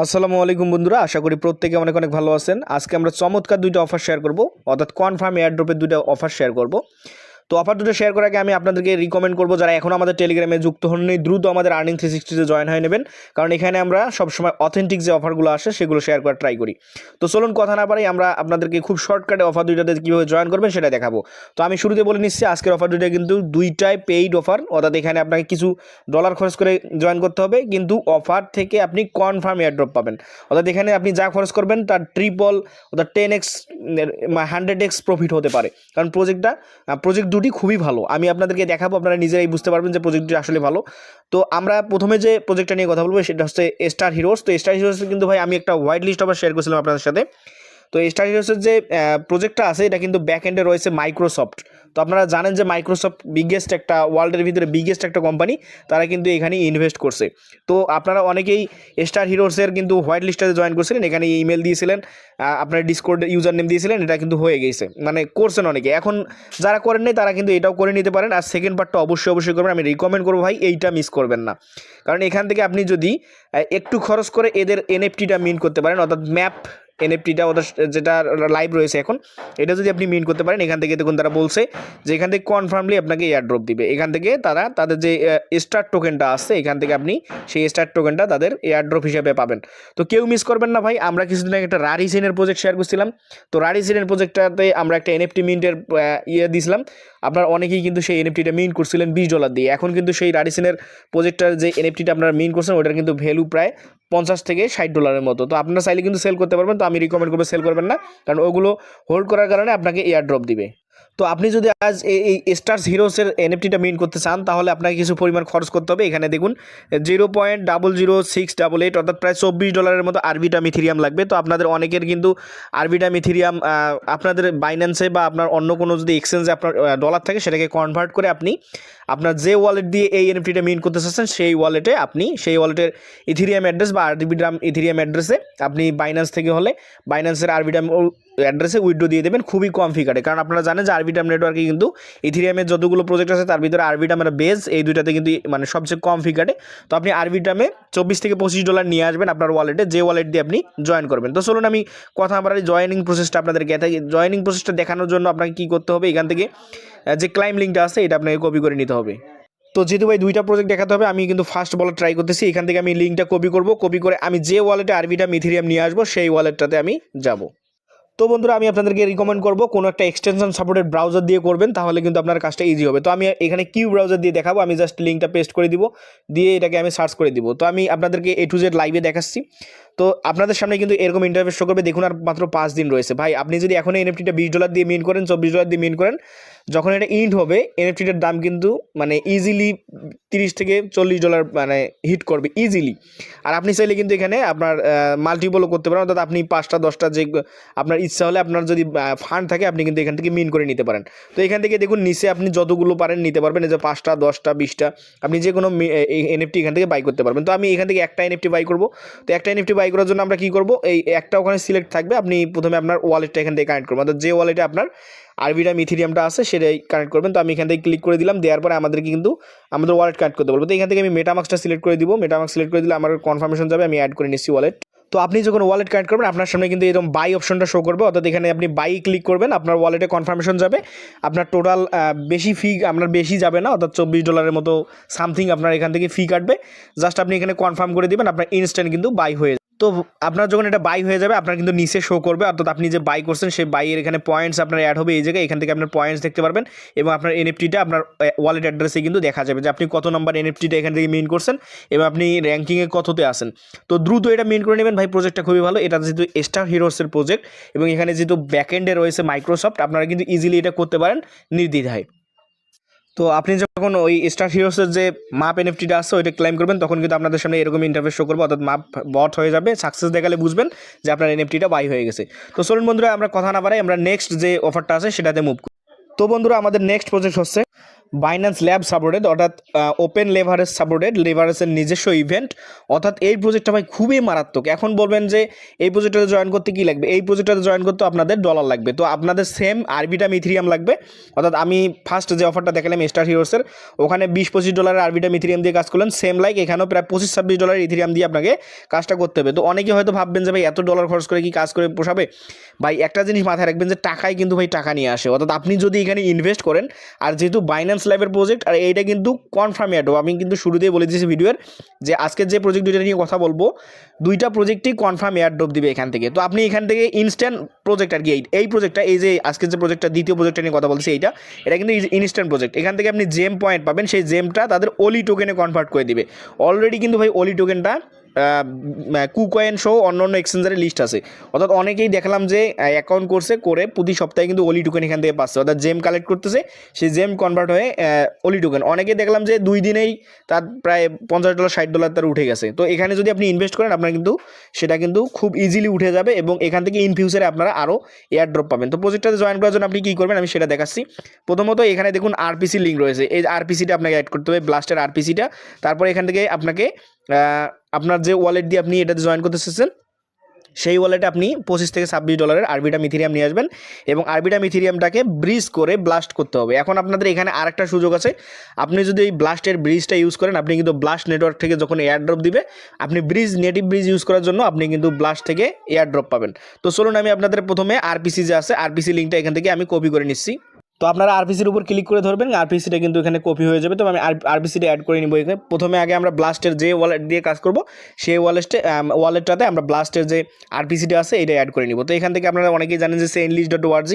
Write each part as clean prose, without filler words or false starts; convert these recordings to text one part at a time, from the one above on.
আসসালামু আলাইকুম বন্ধুরা, আশা করি প্রত্যেকে অনেক অনেক ভালো আছেন। আজকে আমরা চমৎকার দুইটা অফার শেয়ার করব, অর্থাৎ কনফার্ম এয়ারড্রপের দুইটা অফার শেয়ার করব। তো অফার দুটো শেয়ার করার আগে আমি আপনাদেরকে রিকমেন্ড করবো, যারা এখন আমাদের টেলিগ্রামে যুক্ত হননি, দ্রুত আমাদের আর্নিং 360-তে জয়েন হয়ে নেবেন, কারণ এখানে আমরা সবসময় অথেন্টিক যে অফারগুলো আসে সেগুলো শেয়ার করার ট্রাই করি। তো চলুন কথা না পারি, আমরা আপনাদেরকে খুব শর্টকাটে অফার দুইটাতে কীভাবে জয়েন করবেন সেটা দেখাবো। তো আমি শুরুতে বলে নিচ্ছি, আজকের অফার দুইটা কিন্তু দুইটাই পেইড অফার, অর্থাৎ এখানে আপনাকে কিছু ডলার খরচ করে জয়েন করতে হবে, কিন্তু অফার থেকে আপনি কনফার্ম এয়ারড্রপ পাবেন। অর্থাৎ এখানে আপনি যা খরচ করবেন তার ট্রিপল, অর্থাৎ 10x 100x প্রফিট হতে পারে, কারণ প্রজেক্ট দুটি খুবই ভালো। আমি আপনাদেরকে দেখাবো, আপনারা নিজেরাই বুঝতে পারবেন যে প্রজেক্টটি আসলে ভালো। তো আমরা প্রথমে যে প্রজেক্টটা নিয়ে কথা বলবো সেটা হচ্ছে স্টার হিরোস। তো স্টার হিরোস কিন্তু ভাই আমি একটা হোয়াইট লিস্ট অফার শেয়ার করেছিলাম আপনাদের সাথে। তো স্টার হিরোসের যে প্রজেক্টটা আছে এটা কিন্তু ব্যাক এন্ডে রয়েছে মাইক্রোসফট। তো আপনারা জানেন যে মাইক্রোসফট বিগেস্ট একটা, ওয়ার্ল্ডের ভিতরে বিগেস্ট একটা কোম্পানি, তারা কিন্তু এখানে ইনভেস্ট করছে। তো আপনারা অনেকেই স্টার হিরোসের কিন্তু হোয়াইট লিস্টে জয়েন করছিলেন, এখানে ইমেল দিয়েছিলেন, আপনার ডিসকর্ড ইউজার নেম দিয়েছিলেন, এটা কিন্তু হয়ে গেছে, মানে করছেন অনেকে। এখন যারা করেন নাই তারা কিন্তু এটাও করে নিতে পারেন। আর সেকেন্ড পার্টটা অবশ্যই করবেন, আমি রিকমেন্ড করবো ভাই এইটা মিস করবেন না, কারণ এখান থেকে আপনি যদি একটু খরচ করে এদের এনএফটিটা মিন্ট করতে পারেন, অর্থাৎ ম্যাপ এনএফটিটা ওদের যেটা লাইভ রয়েছে এখন, এটা যদি আপনি মিন করতে পারেন, এখান থেকে দেখুন তারা বলছে যে এখান থেকে কনফার্মলি আপনাকে এয়ারড্রপ দিবে। এখান থেকে তারা তাদের যে স্টার টোকেনটা আছে, এখান থেকে আপনি সেই স্টার টোকেনটা তাদের এয়ারড্রপ হিসেবে পাবেন। তো কেউ মিস করবেন না ভাই। আমরা কিছুদিন আগে একটা রারিসিনের প্রজেক্ট শেয়ার করছিলাম। তো রারিসিনের প্রজেক্টটাতে আমরা একটা এনএফটি মিন্টের দিয়েছিলাম। আপনার অনেকেই কিন্তু সেই এনএফটিটা মিন করছিলেন $20 দিয়ে। এখন কিন্তু সেই রারিসিনের প্রজেক্টটার যে এনএফটিটা আপনারা মিন করছেন ওটার কিন্তু ভ্যালু প্রায় $50 থেকে $60 মতো। তো আপনারা চাইলে কিন্তু সেল করতে পারবেন। তো আমি রিকমেন্ড করবো সেল করবেন না, কারণ ওগুলো হোল্ড করার কারণে আপনাকে এয়ারড্রপ দিবে। তো আপনি যদি আজ এই স্টার হিরোসের এনএফটিটা মিন করতে চান, তাহলে আপনাকে কিছু পরিমাণ খরচ করতে হবে। এখানে দেখুন 0.00688, অর্থাৎ প্রায় $24 মতো আরবিটাম ইথেরিয়াম লাগবে। তো আপনাদের অনেকের কিন্তু আরবিটাম ইথেরিয়াম আপনাদের বাইন্যান্সে বা আপনার অন্য কোনো যদি এক্সচেঞ্জে আপনার ডলার থাকে, সেটাকে কনভার্ট করে আপনি আপনার যে ওয়ালেট দিয়ে এই এনএফটিটা মিন করতে চাচ্ছেন সেই ওয়ালেটে আপনি সেই ওয়ালেটের ইথেরিয়াম অ্যাড্রেস বা আরবিটাম ইথেরিয়াম অ্যাড্রেসে আপনি বাইন্যান্স থেকে হলে বাইন্যান্সের আরবিটাম অ্যাড্রেসে উইথড্র দিয়ে দেবেন, খুবই কম ফি কাটে। কারণ আপনারা জানেন যে আরবিটাম নেটওয়ার্কে কিন্তু ইথেরিয়ামের যতগুলো প্রজেক্ট আছে তার ভিতরে আরবিটামের বেজ, এই দুইটাতে কিন্তু মানে সবচেয়ে কম ফি কাটে। তো আপনি আরবিটামে $24 থেকে $25 নিয়ে আসবেন আপনার ওয়ালেটে, যে ওয়ালেট দিয়ে আপনি জয়েন করবেন। তো চলুন আমি কথা বাড়াই, জয়েনিং প্রসেসটা আপনাদেরকে জয়েনিং প্রসেসটা দেখানোর জন্য আপনাকে কী করতে হবে, এখান থেকে যে ক্লাইম লিঙ্কটা আছে এটা আপনাকে কপি করে নিতে হবে। তো যেহেতু ভাই দুইটা প্রজেক্ট দেখাতে হবে, আমি কিন্তু ফার্স্ট বলা ট্রাই করতেছি। এখান থেকে আমি লিঙ্কটা কপি করব, কপি করে আমি যে ওয়ালেটে আরবিটাম ইথেরিয়াম নিয়ে আসবো সেই ওয়ালেটটাতে আমি যাব। তো বন্ধুরা, আমি আপনাদেরকে রিকমেন্ড করবো কোনো একটা এক্সটেনশন সাপোর্টেড ব্রাউজার দিয়ে করবেন, তাহলে কিন্তু আপনার কাজটা ইজি হবে। তো আমি এখানে কিউ ব্রাউজার দিয়ে দেখাবো, আমি জাস্ট লিঙ্কটা পেস্ট করে দিব, দিয়ে এটাকে আমি সার্চ করে দিব। তো আমি আপনাদেরকে A to Z লাইভে দেখাচ্ছি। তো আপনাদের সামনে কিন্তু এরকম ইন্টারফেস শো করবে। দেখুন আর মাত্র 5 দিন রয়েছে ভাই। আপনি যদি এখন এনএফটিটা $20 দিয়ে মিন করেন, $24 দিয়ে মিন করেন, যখন এটা ইন্ড হবে এনএফটিটার দাম কিন্তু মানে ইজিলি $30 থেকে $40 মানে হিট করবে ইজিলি। আর আপনি চাইলে কিন্তু এখানে আপনার মাল্টিপলও করতে পারেন, অর্থাৎ আপনি 5টা 10টা যে আপনার ইচ্ছা হলে, আপনার যদি ফান্ড থাকে আপনি কিন্তু এখান থেকে মিন করে নিতে পারেন। তো এখান থেকে দেখুন নিচে আপনি যতগুলো পারেন নিতে পারবেন, এই যে 5টা 10টা 20টা আপনি যে কোনো এনএফটি এখান থেকে বাই করতে পারবেন। তো আমি এখান থেকে একটা এনএফটি বাই করব। তো একটা এনএফটি বাই করার জন্য আমরা কী করব, এই একটা ওখানে সিলেক্ট থাকবে, আপনি প্রথমে আপনার ওয়ালেটটা এখান থেকে কানেক্ট করবেন, অর্থাৎ যে ওয়ালেটে আপনার আরবিটাম ইথেরিয়ামটা আছে সেটাই কানেক্ট করবেন। তো আমি এখান থেকে ক্লিক করে দিলাম, দেওয়ার পরে আমাদেরকে কিন্তু আমাদের ওয়ালেট কানেক্ট করতে বলবো। তো এখান থেকে আমি মেটামাক্সটা সিলেক্ট করে দিব, মেটামাক্স সিলেক্ট করে দিলে আমার কনফার্মেশন যাবে, আমি অ্যাড করে নিচ্ছি ওয়ালেট। তো আপনি যখন ওয়ালেট কানেক্ট করবেন আপনার সামনে কিন্তু এরকম বাই অপশনটা শো করবে, অর্থাৎ এখানে আপনি বাই ক্লিক করবেন, আপনার ওয়ালেটে কনফার্মেশন যাবে। আপনার টোটাল বেশি ফি আপনার বেশি যাবে না, অর্থাৎ $24 মতো সামথিং আপনার এখান থেকে ফি কাটবে। জাস্ট আপনি এখানে কনফার্ম করে দিবেন, আপনার ইনস্ট্যান্ট কিন্তু বাই হয়ে যাবে। তো আপনার যখন এটা বাই হয়ে যাবে আপনার কিন্তু নিচে শো করবে, অর্থাৎ আপনি যে বাই করছেন সেই বাইয়ের এখানে পয়েন্টস আপনার অ্যাড হবে এই জায়গায়। এখান থেকে আপনার পয়েন্টস দেখতে পারবেন এবং আপনার এনএফটিটা আপনার ওয়ালেট অ্যাড্রেসে কিন্তু দেখা যাবে যে আপনি কত নম্বর এনএফটিটা এখান থেকে মিন করছেন এবং আপনি র্যাঙ্কিংয়ে কততে আসেন। তো দ্রুত এটা মিন করে নেবেন ভাই, প্রজেক্টটা খুবই ভালো। এটা যেহেতু স্টার হিরোসের প্রজেক্ট এবং এখানে যেহেতু ব্যাকএন্ডে রয়েছে মাইক্রোসফট, আপনারা কিন্তু ইজিলি এটা করতে পারেন নির্দ্বিধায়। তো আপনি যখন ওই স্টার হিরোসের যে মাপ এনএফটিটা আছে ওইটা ক্লেম করবেন, তখন কিন্তু আপনাদের সামনে এরকম ইন্টারফেস শো করবে, অর্থাৎ মাপ বট হয়ে যাবে। সাকসেস দেখালে বুঝবেন যে আপনার এনএফটিটা বাই হয়ে গেছে। তো চলুন বন্ধুরা, আমরা কথা না বাড়াই, আমরা নেক্সট যে অফারটা আছে সেটাতে মুভ করি। তো বন্ধুরা, আমাদের নেক্সট প্রজেক্ট হচ্ছে বাইন্যান্স ল্যাব সাপোর্টেড, অর্থাৎ ওপেন লেভারেজ সাপোর্টেড, লেভারেজের নিজস্ব ইভেন্ট। অর্থাৎ এই প্রজেক্টটা ভাই খুবই মারাত্মক। এখন বলবেন যে এই প্রজেক্টটাতে জয়েন করতে কী লাগবে, এই প্রজেক্টটাতে জয়েন করতে আপনাদের ডলার লাগবে। তো আপনাদের সেম আরবিটাম ইথিরিয়াম লাগবে। অর্থাৎ আমি ফার্স্ট যে অফারটা দেখালাম স্টার হিরোসের, ওখানে $20-25 আরবিটাম ইথিরিয়াম দিয়ে কাজ করলেন, সেম লাইক এখানেও প্রায় $25-26 ইথিরিয়াম দিয়ে আপনাকে কাজটা করতে হবে। তো অনেকে হয়তো ভাববেন যে ভাই এত ডলার খরচ করে কি কাজ করে পোষাবে। ভাই একটা জিনিস মাথায় রাখবেন যে টাকাই কিন্তু ভাই টাকা নিয়ে আসে। অর্থাৎ আপনি যদি এখানে ইনভেস্ট করেন, আর যেহেতু বাইন্যান্স ল্যাবের প্রজেক্ট, আর এইটা কিন্তু কনফার্ম এয়ারড্রপ, আমি কিন্তু শুরুতেই বলে দিয়েছি ভিডিওর যে আজকের যে প্রজেক্ট দুইটা নিয়ে কথা বলবো, দুইটা প্রজেক্টই কনফার্ম এয়ারড্রপ দিবে এখান থেকে। তো আপনি এখান থেকে ইনস্ট্যান্ট প্রজেক্ট আর কি, এই প্রজেক্টটা, এই যে আজকের যে প্রজেক্টটা, দ্বিতীয় প্রজেক্টটা নিয়ে কথা বলছি, এটা কিন্তু ইনস্ট্যান্ট প্রজেক্ট। এখান থেকে আপনি জেম পয়েন্ট পাবেন, সেই জেমটা তাদের ওলি টোকেনে কনভার্ট করে দিবে। অলরেডি কিন্তু ভাই ওলি টোকেনটা কুকয়েন সহ অন্য অন্য এক্সচেঞ্জারের লিস্ট আছে। অর্থাৎ অনেকেই দেখলাম যে অ্যাকাউন্ট করছে, করে প্রতি সপ্তাহে কিন্তু ওলি টোকেন এখান থেকে পাচ্ছে, অর্থাৎ জেম কালেক্ট করতেছে, সেই জেম কনভার্ট হয়ে ওলি টোকেন। অনেকেই দেখলাম যে 2 দিনেই তার প্রায় $50-60 তার উঠে গেছে। তো এখানে যদি আপনি ইনভেস্ট করেন, আপনার কিন্তু সেটা কিন্তু খুব ইজিলি উঠে যাবে, এবং এখান থেকে ইন ফিউচারে আপনারা আরও এয়ার ড্রপ পাবেন। তো প্রজেক্টটাতে জয়েন করার জন্য আপনি কী করবেন আমি সেটা দেখাচ্ছি। প্রথমত এখানে দেখুন আরপিসি লিঙ্ক রয়েছে, এই আরপিসিটা আপনাকে অ্যাড করতে হবে, ব্লাস্টের আরপিসিটা। তারপরে এখান থেকে আপনাকে আপনার যে ওয়ালেট দিয়ে আপনি এটাতে জয়েন করতে চেয়েছেন, সেই ওয়ালেটে আপনি $25-26 আরবিটাম ইথিরিয়াম নিয়ে আসবেন, এবং আরবিটাম ইথিরিয়ামটাকে ব্রিজ করে ব্লাস্ট করতে হবে। এখন আপনাদের এখানে আরেকটা সুযোগ আছে, আপনি যদি এই ব্লাস্টের ব্রিজটা ইউজ করেন, আপনি কিন্তু ব্লাস্ট নেটওয়ার্ক থেকে যখন এয়ারড্রপ দিবে, আপনি নেটিভ ব্রিজ ইউজ করার জন্য আপনি কিন্তু ব্লাস্ট থেকে এয়ারড্রপ পাবেন। তো চলুন আমি আপনাদের প্রথমে আরপিসি যে আছে, আরপিসি লিঙ্কটা এখান থেকে আমি কপি করে নিচ্ছি। তো আপনারা আরপিসির উপর ক্লিক করে ধরবেন, আরপিসিটা কিন্তু এখানে কপি হয়ে যাবে। তো আমি আরপিসিটা অ্যাড করে নিব এখানে। প্রথমে আগে আমরা ব্লাস্টের যে ওয়ালেট দিয়ে কাজ করব, সেই ওয়ালেটটাতে আমরা ব্লাস্টের যে আরপিসিটা আছে এটা অ্যাড করে নিব। তো এখান থেকে আপনারা অনেকেই জানেন যে chainlist.org,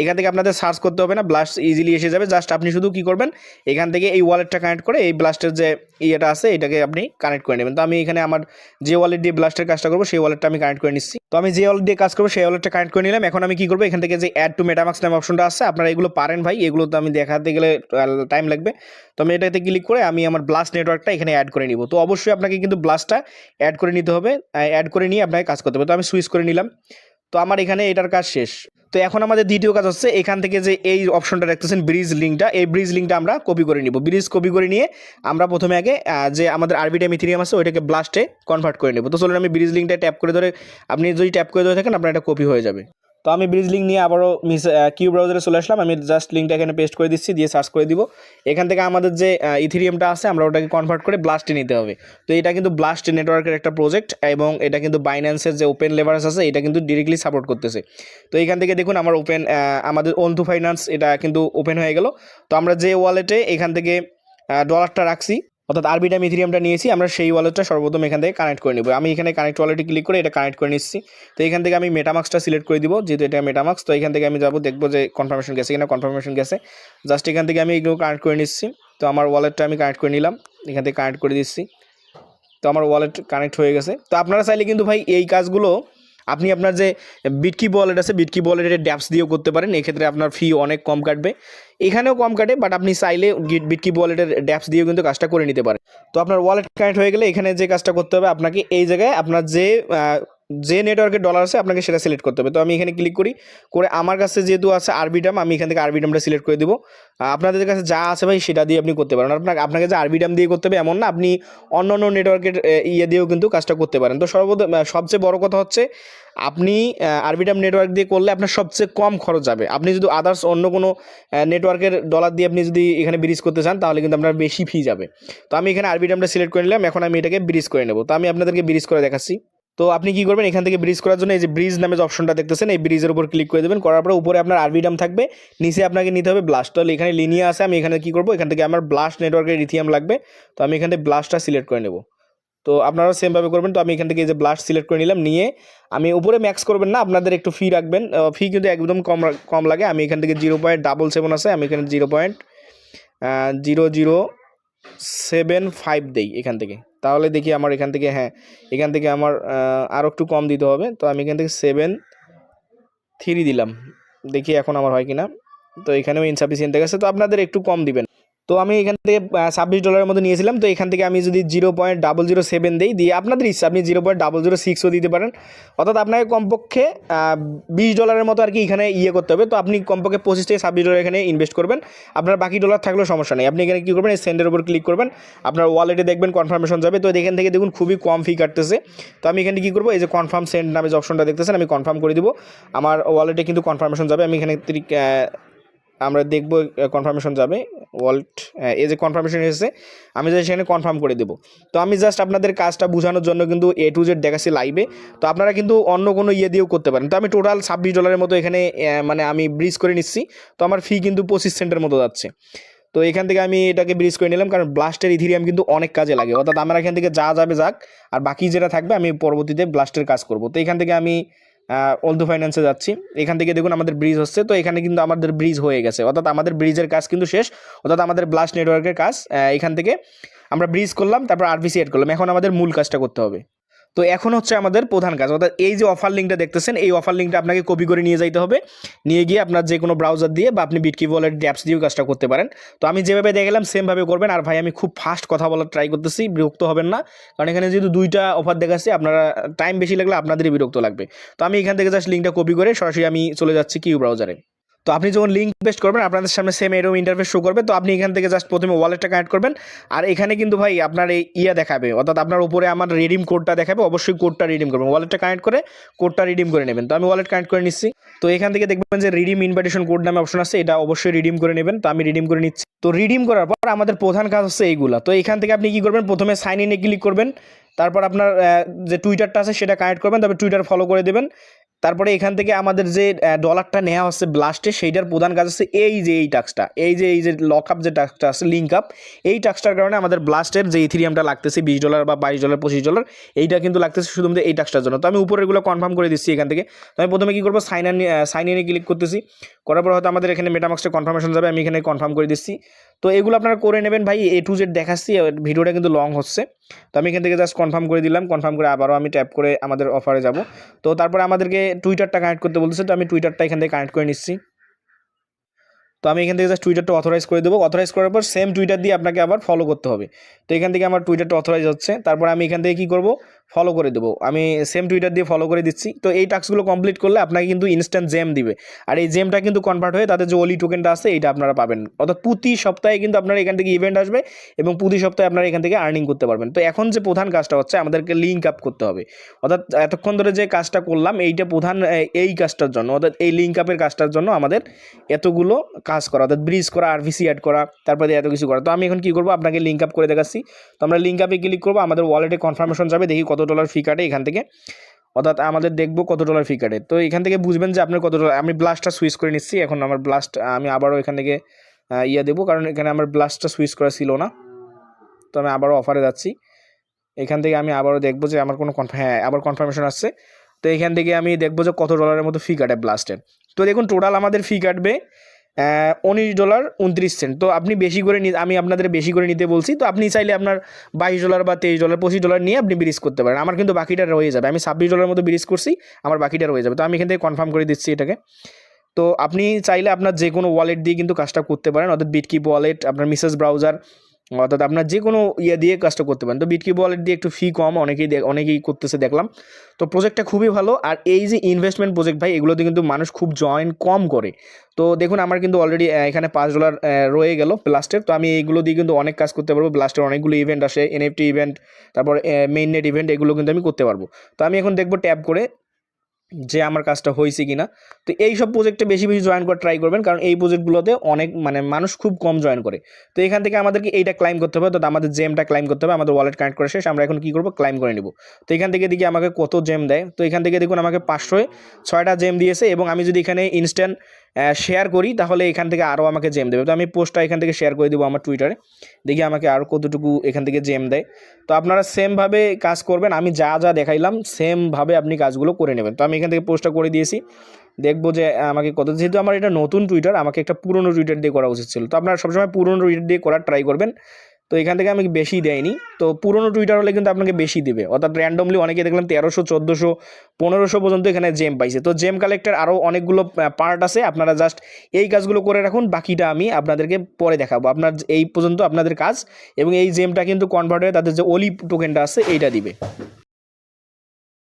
এখান থেকে আপনাদের সার্চ করতে হবে না, ব্লাস্ট ইজিলি এসে যাবে। জাস্ট আপনি শুধু কী করবেন, এখান থেকে এই ওয়ালেটটা কানেক্ট করে এই ব্লাস্টের যে ইয়েটা আছে এটাকে আপনি কানেক্ট করে নেবেন। তো আমি এখানে আমার যে ওয়ালেট দিয়ে ব্লাস্টের কাজটা করবো সেই ওয়ালেটটা আমি কানেক্ট করে নিচ্ছি। তো আমি যে ওয়ালেট দিয়ে কাজ করবো সেই ওয়ালেটটা কানেক্ট করে নিলাম। এখন আমি কী করবো, এখান থেকে যে অ্যাড টু মেটামাক্স নামে অপশনটা আছে, আপনারা এগুলো পারেন ভাই, এগুলো তো আমি দেখাতে গেলে টাইম লাগবে। তো আমি এটাতে ক্লিক করে আমি আমার ব্লাস্ট নেটওয়ার্কটা এখানে অ্যাড করে নিব। তো অবশ্যই আপনাকে কিন্তু ব্লাস্টটা অ্যাড করে নিতে হবে, অ্যাড করে নিয়ে আপনাকে কাজ করতে হবে। তো আমি সুইচ করে নিলাম। তো আমার এখানে এটার কাজ শেষ। তো এখন আমাদের দ্বিতীয় কাজ হচ্ছে, এখান থেকে যে এই অপশনটা দেখতেছেন ব্রিজ লিঙ্কটা, এই ব্রিজ লিঙ্কটা আমরা কপি করে নিব। ব্রিজ কপি করে নিয়ে আমরা প্রথমে আগে যে আমাদের আরবিটাম ইথিরিয়াম আছে ওইটাকে ব্লাস্টে কনভার্ট করে নেব। তো চলুন আমি ব্রিজ লিঙ্কটা ট্যাপ করে ধরে, আপনি যদি ট্যাপ করে ধরে থাকেন আপনার এটা কপি হয়ে যাবে। তো আমি ব্রিজ লিঙ্ক নিয়ে আবারও কিউ ব্রাউজারে চলে আসলাম। আমি জাস্ট লিঙ্কটা এখানে পেস্ট করে দিচ্ছি, দিয়ে সার্চ করে দিব। এখান থেকে আমাদের যে ইথিরিয়ামটা আছে আমরা ওটাকে কনভার্ট করে ব্লাস্টে নিতে হবে। তো এটা কিন্তু ব্লাস্ট নেটওয়ার্কের একটা প্রজেক্ট, এবং এটা কিন্তু বাইন্যান্সের যে ওপেন লেভারেজ আছে এটা কিন্তু ডিরেক্টলি সাপোর্ট করতেছে। তো এখান থেকে দেখুন আমার আমাদের ওন2 ফাইন্যান্স এটা কিন্তু ওপেন হয়ে গেল। তো আমরা যে ওয়ালেটে এখান থেকে ডলারটা রাখছি, অর্থাৎ আরবিটাম ইথিরিয়ামটা নিয়েছি, আমরা সেই ওয়ালেটটা সর্বপ্রথম এখান থেকে কানেক্ট করে নেব। আমি এখানে কানেক্ট ওয়ালেটে ক্লিক করে এটা কানেক্ট করে নিচ্ছি। তো এখান থেকে আমি মেটামাক্সটা সিলেক্ট করে দিব, যেহেতু এটা মেটামাক্স। তো এখান থেকে আমি যাবো, দেখবো যে কনফার্মেশন গেছে কিনা। কনফার্মেশন গেছে, জাস্ট এখান থেকে আমি এগুলো কানেক্ট করে নিচ্ছি। তো আমার ওয়ালেটটা আমি কানেক্ট করে নিলাম, এখান থেকে কানেক্ট করে দিচ্ছি। তো আমার ওয়ালেট কানেক্ট হয়ে গেছে। তো আপনারা চাইলে কিন্তু ভাই এই কাজগুলো আপনি আপনার যে বিটকি ওয়ালেট আছে, বিটকি ওয়ালেটের ড্যাপস দিয়েও করতে পারেন। এক্ষেত্রে আপনার ফি অনেক কম কাটবে, এখানেও কম কাটে, বাট আপনি চাইলে বিটকি ওয়ালেটের ড্যাপস দিয়েও কিন্তু কাজটা করে নিতে পারেন। তো আপনার ওয়ালেট কানেক্ট হয়ে গেলে এখানে যে কাজটা করতে হবে, আপনাকে এই জায়গায় আপনার যে নেটওয়ার্কের ডলার আছে আপনাকে সেটা সিলেক্ট করতে হবে। তো আমি এখানে ক্লিক করি, করে আমার কাছে যেহেতু আছে আরবিটাম, আমি এখান থেকে আরবিটামটা সিলেক্ট করে দেবো। আপনাদের কাছে যা আছে ভাই সেটা দিয়ে আপনি করতে পারেন। আপনাকে যে আরবিটাম দিয়ে করতে হবে এমন না, আপনি অন্য অন্য নেটওয়ার্কের ইয়ে দিয়েও কিন্তু কাজটা করতে পারেন। তো সবচেয়ে বড় কথা হচ্ছে, আপনি আরবিটাম নেটওয়ার্ক দিয়ে করলে আপনার সবচেয়ে কম খরচ যাবে। আপনি যদি আদার্স অন্য কোনো নেটওয়ার্কের ডলার দিয়ে আপনি যদি এখানে ব্রিজ করতে চান, তাহলে কিন্তু আপনার বেশি ফি যাবে। তো আমি এখানে আরবিটামটা সিলেক্ট করে নিলাম, এখন আমি এটাকে ব্রিজ করে নেব। তো আমি আপনাদেরকে ব্রিজ করে দেখাচ্ছি। তো আপনি কী করবেন, এখান থেকে ব্রিজ করার জন্য এই যে ব্রিজ নামে যে অপশনটা দেখতেছেন, এই ব্রিজের উপর ক্লিক করে দেবেন। করার পরে উপরে আপনার আরবিটাম থাকবে, নিচে আপনাকে নিতে হবে ব্লাস্ট। তাহলে এখানে লিনিয়া আছে, আমি এখানে কী করবো, এখান থেকে আমার ব্লাস্ট নেটওয়ার্কের ইথিরিয়াম লাগবে। তো আমি এখান থেকে ব্লাস্টটা সিলেক্ট করে নেব। তো আপনারাও সেমভাবে করবেন। তো আমি এখান থেকে এই যে ব্লাস্ট সিলেক্ট করে নিলাম, নিয়ে আমি উপরে ম্যাক্স করবেন না, আপনাদের একটু ফি রাখবেন, ফি কিন্তু একদম কম লাগে। আমি এখান থেকে 0.77 আছে, আমি এখানে 0.0075 দেই এখান থেকে। তাহলে দেখি আমার এখান থেকে, হ্যাঁ এখান থেকে আমার আরও একটু কম দিতে হবে। তো আমি এখান থেকে 7.3 দিলাম, দেখি এখন আমার হয় কি না। তো এখানেও ইনসাফিসিয়েন্ট গেছে, তো আপনাদের একটু কম দিবেন। তো আমি এখান থেকে $26 মতো নিয়েছিলাম। তো এখান থেকে আমি যদি 0.007 দিই, দিয়ে আপনাদের ইচ্ছা, আপনি 0.006ও দিতে পারেন। অর্থাৎ আপনাকে কমপক্ষে $20 মতো আর কি এখানে করতে হবে। তো আপনি কমপক্ষে $25 থেকে $26 এখানে ইনভেস্ট করবেন। আপনার বাকি ডলার থাকলেও সমস্যা নেই। আপনি এখানে কী করবেন, এই সেন্ডের উপর ক্লিক করবেন, আপনার ওয়ালেটে দেখবেন কনফার্মেশন যাবে। তো এখান থেকে দেখুন খুবই কম ফি কাটতেছে। তো আমি এখানে কী করবো, এই যে কনফার্ম সেন্ড নামে যে অপশনটা দেখতেছেন, আমি কনফার্ম করে দিব। আমার ওয়ালেটে কিন্তু কনফার্মেশন যাবে। আমি এখানে আমরা দেখব কনফার্মেশন যাবে ওয়ালেট, এই যে কনফার্মেশন এসেছে, আমি জাস্ট সেখানে কনফার্ম করে দেবো। তো আমি জাস্ট আপনাদের কাজটা বোঝানোর জন্য কিন্তু A to Z দেখাচ্ছি লাইভে। তো আপনারা কিন্তু অন্য কোনো দিয়েও করতে পারেন। তো আমি টোটাল $26 মতো এখানে মানে আমি ব্রিজ করে নিচ্ছি। তো আমার ফি কিন্তু 25 সেন্টের মতো যাচ্ছে। তো এখান থেকে আমি এটাকে ব্রিজ করে নিলাম, কারণ ব্লাস্টের ইথিরিয়াম কিন্তু অনেক কাজে লাগে। অর্থাৎ আমার এখান থেকে যা যাবে যাক, আর বাকি যেটা থাকবে আমি পরবর্তীতে ব্লাস্টের কাজ করব। তো এখান থেকে আমি অলদু ফাইন্যান্সে যাচ্ছি। এখান থেকে দেখুন আমাদের ব্রিজ হচ্ছে। তো এখানে কিন্তু আমাদের ব্রিজ হয়ে গেছে, অর্থাৎ আমাদের ব্রিজের কাজ কিন্তু শেষ। অর্থাৎ আমাদের ব্লাস্ট নেটওয়ার্কের কাজ এখান থেকে আমরা ব্রিজ করলাম, তারপর আরপিসি অ্যাড করলাম। এখন আমাদের মূল কাজটা করতে হবে। তো এখন হচ্ছে আমাদের প্রধান কাজ, অর্থাৎ এই যে অফার লিঙ্কটা দেখতেছেন, এই অফার লিঙ্কটা আপনাকে কপি করে নিয়ে যাইতে হবে। নিয়ে গিয়ে আপনার যে কোনো ব্রাউজার দিয়ে বা আপনি বিটকি ওয়ালেট অ্যাপস দিয়েও কাজটা করতে পারেন। তো আমি যেভাবে দেখালাম সেমভাবে করবেন। আর ভাই আমি খুব ফাস্ট কথা বলার ট্রাই করতেছি, বিরক্ত হবেন না, কারণ এখানে যেহেতু দুইটা অফার দেখাচ্ছি, আপনারা টাইম বেশি লাগলে আপনাদেরই বিরক্ত লাগবে। তো আমি এখান থেকে জাস্ট লিঙ্কটা কপি করে সরাসরি আমি চলে যাচ্ছি কিউ ব্রাউজারে। তো আপনি যখন লিঙ্ক পেস্ট করবেন, আপনাদের সামনে সেম এরকম ইন্টারফেস শো করবে। তো আপনি এখান থেকে জাস্ট প্রথমে ওয়ালেটটা কানেক্ট করবেন। আর এখানে কিন্তু ভাই আপনার এই দেখাবে, অর্থাৎ আপনার উপরে আমার রিডিম কোডটা দেখাবে, অবশ্যই কোডটা রিডিম করবেন। ওয়ালেটটা কানেক্ট করে কোডটা রিডিম করে নেবেন। তো আমি ওয়ালেট কানেক্ট করে নিচ্ছি। তো এখান থেকে দেখবেন যে রিডিম ইনভাইটেশন কোড নামে অপশন আছে, এটা অবশ্যই রিডিম করে নেবেন। তো আমি রিডিম করে নিচ্ছি। তো রিডিম করার পর আমাদের প্রধান কাজ হচ্ছে এইগুলা। তো এখান থেকে আপনি কী করবেন, প্রথমে সাইন ইনে ক্লিক করবেন, তারপর আপনার যে টুইটারটা আছে সেটা কানেক্ট করবেন, তারপর টুইটার ফলো করে দেবেন। তারপরে এখান থেকে আমাদের যে ডলারটা নেওয়া হচ্ছে ব্লাস্টে, সেইটার প্রধান কাজ হচ্ছে এই যে এই টাস্কটা, এই যে লক আপ যে টাস্কটা আছে, লিঙ্ক আপ, এই টাস্কটার কারণে আমাদের ব্লাস্টের যে ইথিরিয়ামটা লাগতেছে $20 বা $22 $25, এইটা কিন্তু লাগতেছে শুধুমাত্র এই টাস্কটার জন্য। তো আমি উপরেরগুলো কনফার্ম করে দিচ্ছি এখান থেকে। তো আমি প্রথমে কী করবো, সাইন ইনে ক্লিক করতেছি। করার পর হয়তো আমাদের এখানে মেটামাক্সটা কনফার্মেশন যাবে, আমি এখানে কনফার্ম করে দিচ্ছি। তো এগুলো আপনারা করে নেবেন ভাই। A to Z দেখাচ্ছি, ভিডিওটা কিন্তু লং হচ্ছে। তো আমি এখান থেকে জাস্ট কনফার্ম করে দিলাম। কনফার্ম করে আবারও আমি ট্যাপ করে আমাদের অফারে যাব। তো তারপরে আমাদেরকে টুইটারটা কানেক্ট করতে বলতেছে। তো আমি টুইটারটা এখান থেকে কানেক্ট করে নিচ্ছি। তো আমি এখান থেকে জাস্ট টুইটারটা অথরাইজ করে দেবো। অথরাইজ করার পর সেম টুইটার দিয়ে আপনাকে আবার ফলো করতে হবে। তো এখান থেকে আমার টুইটারটা অথরাইজ হচ্ছে। তারপর আমি এখান থেকে কী করবো, ফলো করে দেবো। আমি সেম টুইটার দিয়ে ফলো করে দিচ্ছি। তো এই টাস্কগুলো কমপ্লিট করলে আপনাকে কিন্তু ইনস্ট্যান্ট জেম দিবে। আর এই জেমটা কিন্তু কনভার্ট হয়ে তাদের যে ওলি টোকেনটা আছে এইটা আপনারা পাবেন। অর্থাৎ প্রতি সপ্তাহে কিন্তু আপনার এখান থেকে ইভেন্ট আসবে এবং প্রতি সপ্তাহে আপনারা এখান থেকে আর্নিং করতে পারবেন। তো এখন যে প্রধান কাজটা হচ্ছে, আমাদেরকে লিঙ্ক আপ করতে হবে। অর্থাৎ এতক্ষণ ধরে যে কাজটা করলাম, এইটা প্রধান এই কাজটার জন্য, অর্থাৎ এই লিঙ্ক আপের কাজটার জন্য আমাদের এতগুলো কাজ করা, অর্থাৎ ব্রিজ করা, আরভিসি অ্যাড করা, তারপরে এত কিছু করা। তো আমি এখন কী করবো, আপনাকে লিঙ্ক আপ করে দেখাচ্ছি। তো আমরা লিঙ্ক আপে ক্লিক করবো, আমাদের ওয়ালেটে কনফার্মেশন যাবে, দেখি কত ডলার ফি কাটে এখান থেকে। অর্থাৎ আমাদের দেখবো কত ডলার ফি কাটে। তো এখান থেকে বুঝবেন যে আপনার কত ডলার। আমি ব্লাস্টটা সুইচ করে নিচ্ছি। এখন আমার ব্লাস্ট আমি আবারও এখান থেকে দেবো, কারণ এখানে আমার ব্লাস্টটা সুইচ করা ছিল না। তো আমি আবারও অফারে যাচ্ছি। এখান থেকে আমি আবারও দেখবো যে আমার কোনো আবার কনফার্মেশন আসছে। তো এখান থেকে আমি দেখবো যে কত ডলারের মতো ফি কাটে ব্লাস্টের। তো দেখুন টোটাল আমাদের ফি কাটবে $19.29। তো আপনি বেশি করে আমি আপনাদের বেশি করে নিতে বলছি। তো আপনি চাইলে আপনার $22 বা $23 $25 নিয়ে আপনি ব্রিজ করতে পারেন। আমার কিন্তু বাকিটা রয়ে যাবে। আমি $26 মতো ব্রিজ করছি, আমার বাকিটা রয়ে যাবে। তো আমি এখান থেকে কনফার্ম করে দিচ্ছি এটাকে। তো আপনি চাইলে আপনার যে কোনো ওয়ালেট দিয়ে কিন্তু কাজটা করতে পারেন, অর্থাৎ বিটকিপ ওয়ালেট, আপনার মিসেস ব্রাউজার, অর্থাৎ আপনার যে কোনো দিয়ে কাজটা করতে পারেন। তো বিটকিপ ওয়ালেট দিয়ে একটু ফি কম, অনেকেই করতেছে দেখলাম। তো প্রজেক্টটা খুবই ভালো। আর এই যে ইনভেস্টমেন্ট প্রজেক্ট ভাই, এগুলোতে কিন্তু মানুষ খুব জয়েন কম করে। তো দেখুন আমার কিন্তু অলরেডি এখানে $5 রয়ে গেল ব্লাস্টের। তো আমি এইগুলো দিয়ে কিন্তু অনেক কাজ করতে পারবো। ব্লাস্টের অনেকগুলো ইভেন্ট আসে, এনএফটি ইভেন্ট, তারপর মেইন নেট ইভেন্ট, এগুলো কিন্তু আমি করতে পারবো। তো আমি এখন দেখবো ট্যাপ করে যে আমার কাজটা হয়েছে কিনা। তো এই সব প্রজেক্টে বেশি বেশি জয়েন করার ট্রাই করবেন, কারণ এই প্রজেক্টগুলোতে অনেক মানুষ খুব কম জয়েন করে। তো এখান থেকে আমাদেরকে এইটা ক্লাইম করতে হবে, তো আমাদের জেমটা ক্লাইম করতে হবে। আমাদের ওয়ালেট কানেক্ট করা শেষ, আমরা এখন কী করবো, ক্লাইম করে নিব। তো এখান থেকে দেখি আমাকে কত জেম দেয়। তো এখান থেকে দেখুন আমাকে 506টা জেম দিয়েছে, এবং আমি যদি এখানে ইনস্ট্যান্ট শেয়ার করি তাহলে এখান থেকে আরও আমাকে জেম দেবে। তো আমি পোস্টটা এখান থেকে শেয়ার করে দেবো আমার টুইটারে, দেখি আমাকে আরও কতটুকু এখান থেকে জেম দেয়। তো আপনারা সেমভাবে কাজ করবেন, আমি যা যা দেখাইলাম সেমভাবে আপনি কাজগুলো করে নেবেন। তো আমি এখান থেকে পোস্টটা করে দিয়েছি, দেখবো যে আমাকে কত। যেহেতু আমার এটা নতুন টুইটার, আমাকে একটা পুরনো টুইটার দিয়ে করা উচিত ছিল। তো আপনারা সবসময় পুরনো টুইটার দিয়ে করার ট্রাই করবেন, তো এখান থেকে আমাকে বেশি দেয়নি। তো পুরোনো টুইটার হলে কিন্তু আপনাকে বেশি দেবে, অর্থাৎ র্যান্ডমলি অনেকে দেখলাম 1300, 1400, 1500 পর্যন্ত এখানে জেম পাইছে। তো জেম কালেক্টর আরও অনেকগুলো পার্ট আছে, আপনারা জাস্ট এই কাজগুলো করে রাখুন, বাকিটা আমি আপনাদেরকে পরে দেখাবো। আপনার এই পর্যন্ত আপনাদের কাজ, এবং এই জেমটা কিন্তু কনভার্ট হয়ে তাদের যে অলি টোকেনটা আছে এইটা দিবে।